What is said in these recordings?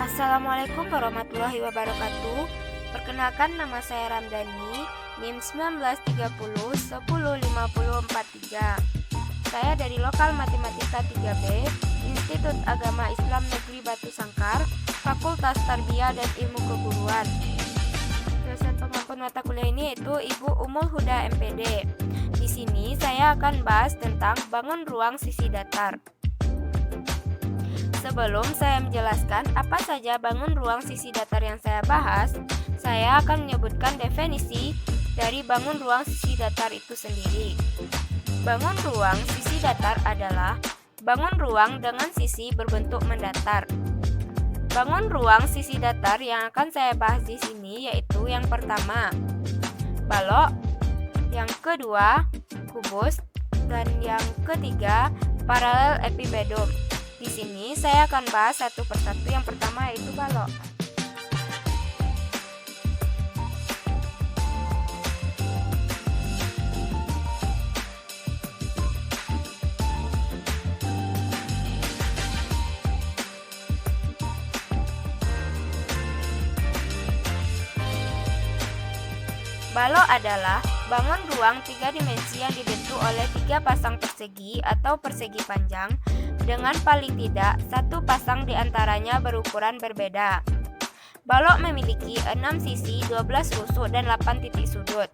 Assalamualaikum warahmatullahi wabarakatuh. Perkenalkan, nama saya Ramdhani, NIM 1930 105043. Saya dari Lokal Matematika 3B, Institut Agama Islam Negeri Batu Sangkar, Fakultas Tarbiyah dan Ilmu Keguruan. Dosen pengampun mata kuliah ini yaitu Ibu Umul Huda MPD. Di sini saya akan bahas tentang bangun ruang sisi datar. Sebelum saya menjelaskan apa saja bangun ruang sisi datar yang saya bahas, saya akan menyebutkan definisi dari bangun ruang sisi datar itu sendiri. Bangun ruang sisi datar adalah bangun ruang dengan sisi berbentuk mendatar. Bangun ruang sisi datar yang akan saya bahas di sini yaitu yang pertama, balok, yang kedua, kubus, dan yang ketiga, paralel epibedom. Di sini saya akan bahas satu persatu. Yang pertama yaitu balok. Balok adalah bangun ruang tiga dimensi yang dibentuk oleh tiga pasang persegi atau persegi panjang dengan paling tidak satu pasang diantaranya berukuran berbeda. Balok memiliki 6 sisi, 12 rusuk, dan 8 titik sudut.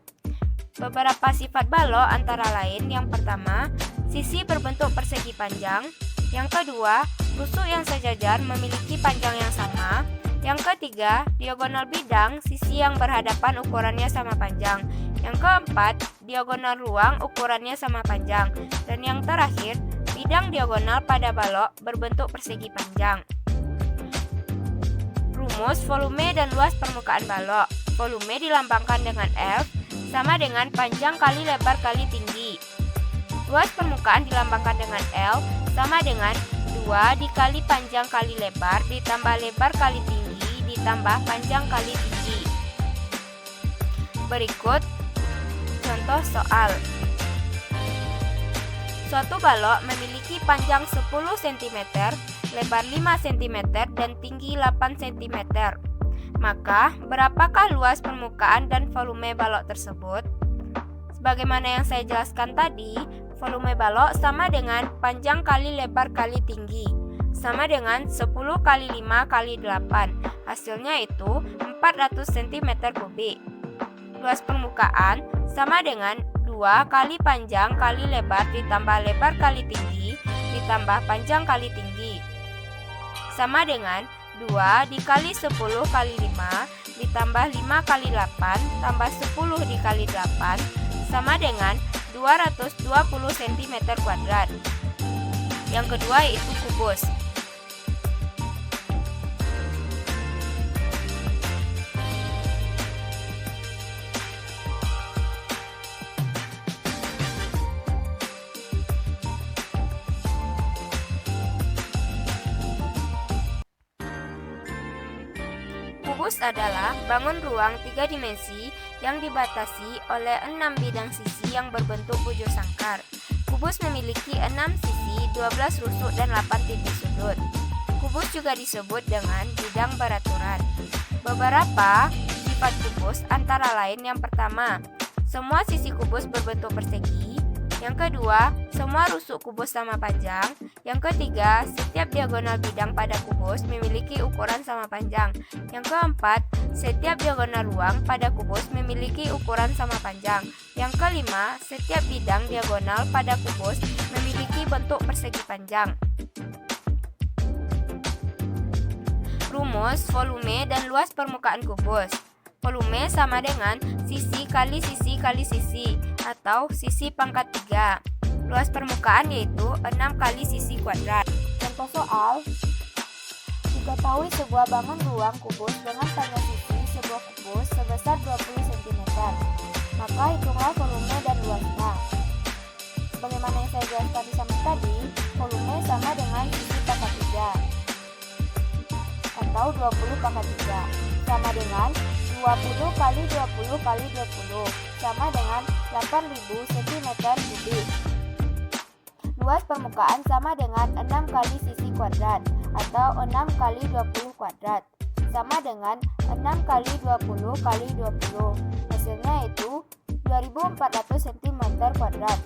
Beberapa sifat balok antara lain, yang pertama, sisi berbentuk persegi panjang. Yang kedua, rusuk yang sejajar memiliki panjang yang sama. Yang ketiga, diagonal bidang, sisi yang berhadapan ukurannya sama panjang. Yang keempat, diagonal ruang ukurannya sama panjang. Dan yang terakhir, bidang diagonal pada balok berbentuk persegi panjang. Rumus volume dan luas permukaan balok. Volume dilambangkan dengan F sama dengan panjang kali lebar kali tinggi. Luas permukaan dilambangkan dengan L sama dengan 2 dikali panjang kali lebar ditambah lebar kali tinggi ditambah panjang kali tinggi. Berikut contoh soal. Suatu balok memiliki panjang 10 cm, lebar 5 cm, dan tinggi 8 cm. Maka, berapakah luas permukaan dan volume balok tersebut? Sebagaimana yang saya jelaskan tadi, volume balok sama dengan panjang kali lebar kali tinggi, sama dengan 10 kali 5 kali 8. Hasilnya itu 400 cm3. Luas permukaan sama dengan 2 kali panjang kali lebar ditambah lebar kali tinggi ditambah panjang kali tinggi, sama dengan 2 dikali 10 kali 5 ditambah 5 kali 8 tambah 10 dikali 8 sama dengan 220 cm². Yang kedua yaitu kubus. Kubus adalah bangun ruang tiga dimensi yang dibatasi oleh 6 bidang sisi yang berbentuk bujur sangkar. Kubus memiliki 6 sisi, 12 rusuk, dan 8 titik sudut. Kubus juga disebut dengan bidang beraturan. Beberapa sifat kubus antara lain, yang pertama, semua sisi kubus berbentuk persegi. Yang kedua, semua rusuk kubus sama panjang. Yang ketiga, setiap diagonal bidang pada kubus memiliki ukuran sama panjang. Yang keempat, setiap diagonal ruang pada kubus memiliki ukuran sama panjang. Yang kelima, setiap bidang diagonal pada kubus memiliki bentuk persegi panjang. Rumus, volume, dan luas permukaan kubus. Volume sama dengan sisi kali sisi kali sisi atau sisi pangkat 3. Luas permukaan yaitu 6 kali sisi kuadrat. Contoh soal, diketahui sebuah bangun ruang kubus dengan panjang sisi sebuah kubus sebesar 20 cm. Maka hitunglah volume dan luasnya. Bagaimana yang saya jelaskan di samping tadi, volume sama dengan sisi pangkat 3 atau 20 pangkat 3 sama dengan 20 kali 20 kali 20 sama dengan 8000 cm3. Luas permukaan sama dengan 6 kali sisi kuadrat atau 6 kali 20 kuadrat sama dengan 6 kali 20 kali 20. Hasilnya itu 2400 cm kuadrat.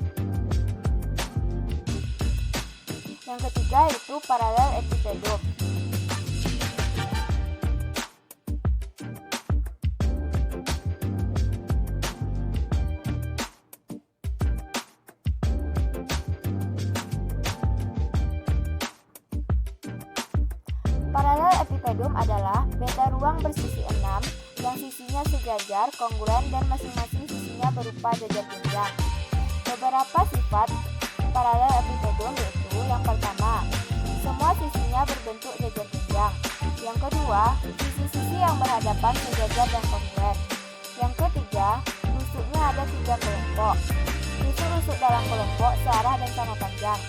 Yang ketiga itu paralel epitedum. Paralel epitedum adalah beta ruang bersisi 6 yang sisinya sejajar, kongruen, dan masing-masing sisinya berupa jajar jenjang. Beberapa sifat paralel epitedum yaitu yang pertama, semua sisinya berbentuk jajar jenjang. Yang kedua, sisi-sisi yang berhadapan sejajar dan kongruen. Yang ketiga, rusuknya ada 3 kelompok. Rusuk-rusuk dalam kelompok searah dan sama panjang.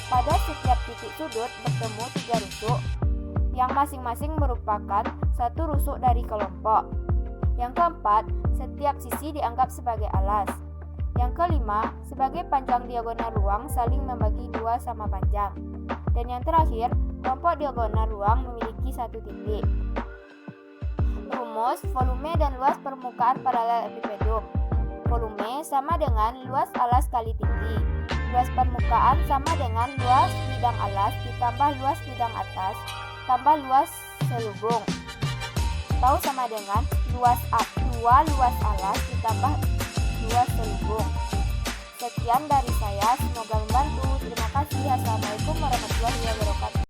Pada setiap titik sudut bertemu 3 rusuk yang masing-masing merupakan satu rusuk dari kelompok. Yang keempat, setiap sisi dianggap sebagai alas. Yang kelima, sebagai panjang diagonal ruang saling membagi 2 sama panjang. Dan yang terakhir, kelompok diagonal ruang memiliki satu titik. Rumus, volume dan luas permukaan paralel epitedum. Volume sama dengan luas alas kali tinggi. Luas permukaan sama dengan luas bidang alas ditambah luas bidang atas tambah luas selubung, atau sama dengan luas luas alas ditambah luas selubung. Sekian dari saya, semoga membantu. Terima kasih. Assalamualaikum warahmatullahi wabarakatuh.